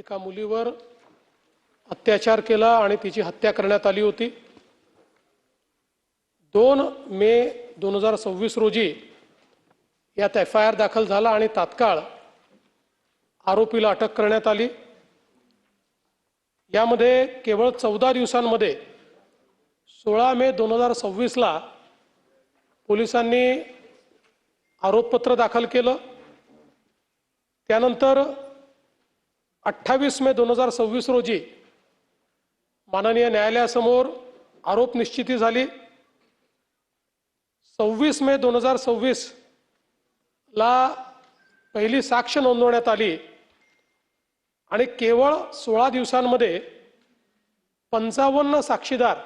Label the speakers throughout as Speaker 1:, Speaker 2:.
Speaker 1: एका मुलीवर अत्याचार केला आणि तिची हत्या करण्यात आली होती। 2 मे 2026 रोजी यात FIR दाखल झाला आणि तात्काळ आरोपीला अटक करण्यात आली। यामध्ये केवळ 14 दिवसांमध्ये 16 मे 2026 ला पोलिसांनी आरोपपत्र दाखल केलं। त्यानंतर 28 मे 2026 रोजी माननीय न्यायालयासमोर आरोप निश्चिती झाली। 26 मे 2026 ला पहिली साक्ष नोंदवण्यात आली आणि केवळ 16 दिवसांमध्ये 55 साक्षीदार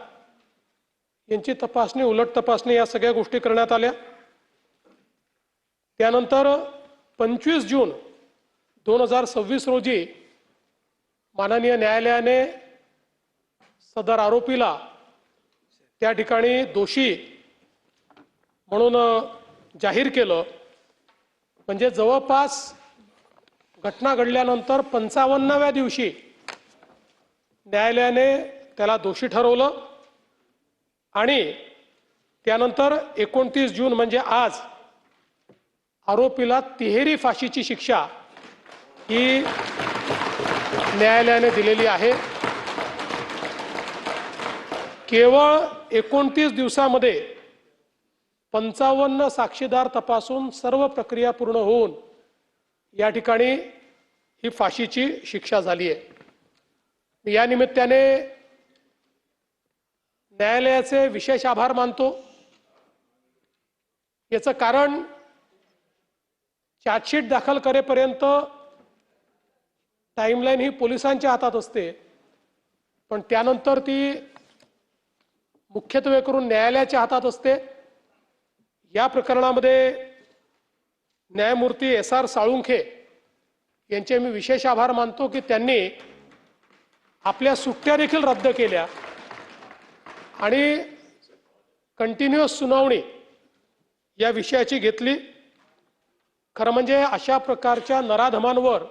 Speaker 1: यांची तपासणी, उलट तपासणी या सगळ्या गोष्टी करण्यात आल्या। त्यानंतर 25 जून 2026 रोजी माननीय न्यायालयाने सदर आरोपीला त्या ठिकाणी दोषी म्हणून जाहीर केलं। म्हणजे जवळपास घटना घडल्यानंतर 55व्या दिवशी न्यायालयाने त्याला दोषी ठरवलं आणि त्यानंतर 29 जून म्हणजे आज आरोपीला तिहेरी फाशीची शिक्षा ही न्यायालयाने दिलेली आहे। केवळ 29 दिवसामध्ये 55 साक्षीदार तपासून सर्व प्रक्रिया पूर्ण होऊन या ठिकाणी ही फाशीची शिक्षा झाली आहे। या निमित्ताने न्यायालयाचे विशेष आभार मानतो। याचं कारण चार्जशीट दाखल करेपर्यंत टाइमलाईन ही पोलिसांच्या हातात असते, पण त्यानंतर ती मुख्यत्वे करून न्यायालयाच्या हातात असते। या प्रकरणामध्ये न्यायमूर्ती SR साळुंखे यांचे मी विशेष आभार मानतो की त्यांनी आपल्या सुट्ट्या देखील रद्द केल्या आणि कंटिन्युअस सुनावणी या विषयाची घेतली। खरं म्हणजे अशा प्रकारच्या नराधमांवर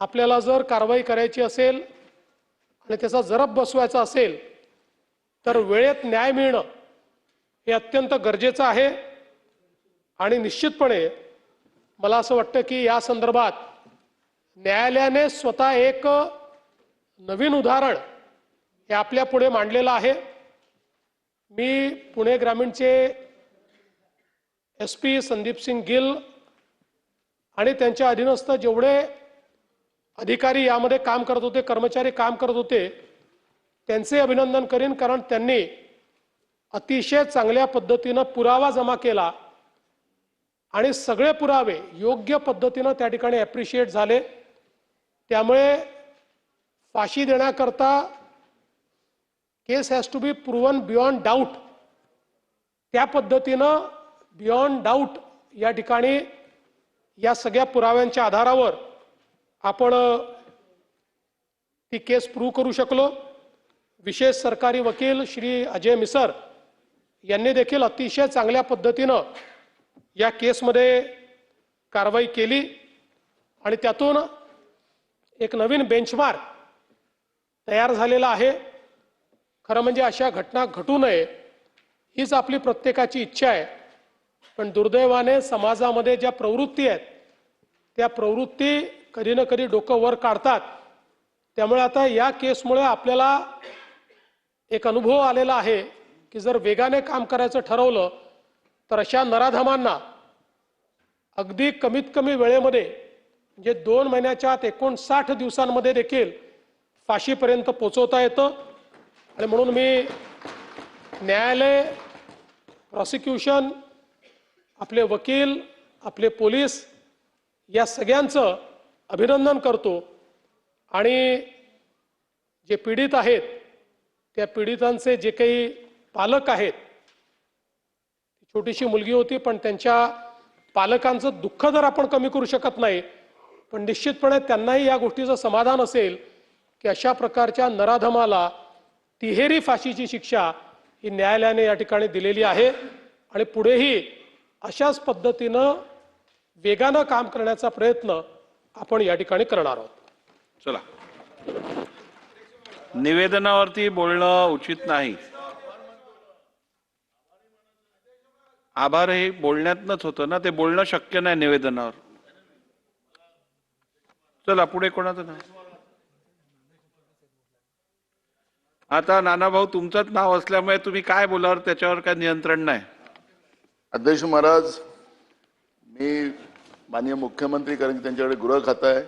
Speaker 1: आपल्याला जर कारवाई करायची असेल आणि त्याचा जरब बसवायचा असेल तर वेळेत न्याय मिळणं हे अत्यंत गरजेचं आहे। आणि निश्चितपणे मला असं वाटतं की या संदर्भात न्यायालयाने स्वतः एक नवीन उदाहरण हे आपल्या पुढे मांडलेलं आहे। मी पुणे ग्रामीणचे SP संदीप सिंग गिल आणि त्यांच्या अधीनस्थ जेवढे अधिकारी यामध्ये काम करत होते, कर्मचारी काम करत होते, त्यांचे अभिनंदन करीन, कारण त्यांनी अतिशय चांगल्या पद्धतीनं पुरावा जमा केला आणि सगळे पुरावे योग्य पद्धतीनं त्या ठिकाणी ॲप्रिशिएट झाले। त्यामुळे फाशी देण्याकरता case has to be proven beyond doubt, त्या पद्धतीनं बियॉन्ड डाऊट या ठिकाणी या सगळ्या पुराव्यांच्या आधारावर आपण ती केस प्रूव्ह करू शकलो। विशेष सरकारी वकील श्री अजय मिसर यांनी देखील अतिशय चांगल्या पद्धतीनं या केसमध्ये कारवाई केली आणि त्यातून एक नवीन बेंचमार्क तयार झालेला आहे। खरं म्हणजे अशा घटना घटू नये हीच आपली प्रत्येकाची इच्छा आहे, पण दुर्दैवाने समाजामध्ये ज्या प्रवृत्ती आहेत त्या प्रवृत्ती कधी ना कधी डोकं वर काढतात। त्यामुळे आता या केसमुळे आपल्याला एक अनुभव आलेला आहे की जर वेगाने काम करायचं ठरवलं तर अशा नराधमांना अगदी कमीत कमी वेळेमध्ये म्हणजे 2 महिन्याच्या आत 59 दिवसांमध्ये देखील फाशीपर्यंत पोहोचवता येतं। आणि म्हणून मी न्यायालय, प्रॉसिक्युशन, आपले वकील, आपले पोलीस या सगळ्यांचं अभिनंदन करतो आणि जे पीडित आहेत त्या पीडितांचे जे काही पालक आहेत, छोटीशी मुलगी होती, पण त्यांच्या पालकांचं दुःख जर आपण कमी करू शकत नाही, पण निश्चितपणे त्यांनाही या गोष्टीचं समाधान असेल की अशा प्रकारच्या नराधमाला तिहेरी फाशीची शिक्षा ही न्यायालयाने या ठिकाणी दिलेली आहे आणि पुढेही अशाच पद्धतीनं वेगानं काम करण्याचा प्रयत्न आपण या ठिकाणी करणार आहोत।
Speaker 2: चला, निवेदनावरती बोलणं उचित नाही. आभार हे बोलण्यातनच होतं ना, ते बोलणं शक्य नाही निवेदनावर. चला पुढे कोणाचं नाव? आता नानाभाऊ तुमचंच नाव असल्यामुळे तुम्ही काय बोलावर त्याच्यावर काय नियंत्रण नाही.
Speaker 3: अध्यक्ष महाराज, मी माननीय मुख्यमंत्री, कारण की त्यांच्याकडे गृह खातं आहे,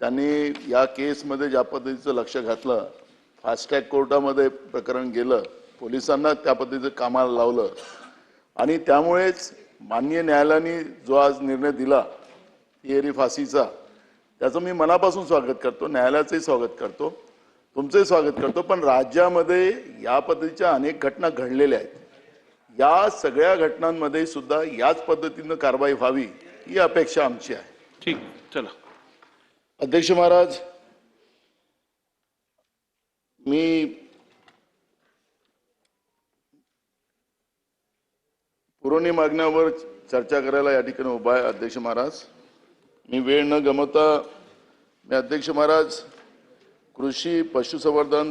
Speaker 3: त्यांनी या केसमध्ये ज्या पद्धतीचं लक्ष घातलं, फास्टॅग कोर्टामध्ये प्रकरण गेलं, पोलिसांना त्या पद्धतीचं कामाला लावलं आणि त्यामुळेच माननीय न्यायालयाने जो आज निर्णय दिला तिहेरी फाशीचा, त्याचं मी मनापासून स्वागत करतो, न्यायालयाचंही स्वागत करतो, तुमचंही स्वागत करतो. पण राज्यामध्ये या पद्धतीच्या अनेक घटना घडलेल्या आहेत. या सगळ्या घटनांमध्ये सुद्धा याच पद्धतीनं कारवाई व्हावी ही अपेक्षा आमची आहे.
Speaker 2: ठीक, चला.
Speaker 3: अध्यक्ष महाराज, मी पुरवणी मागण्यावर चर्चा करायला या ठिकाणी उभा आहे. अध्यक्ष महाराज, मी वेळ न गमावता, मी अध्यक्ष महाराज कृषी पशुसंवर्धन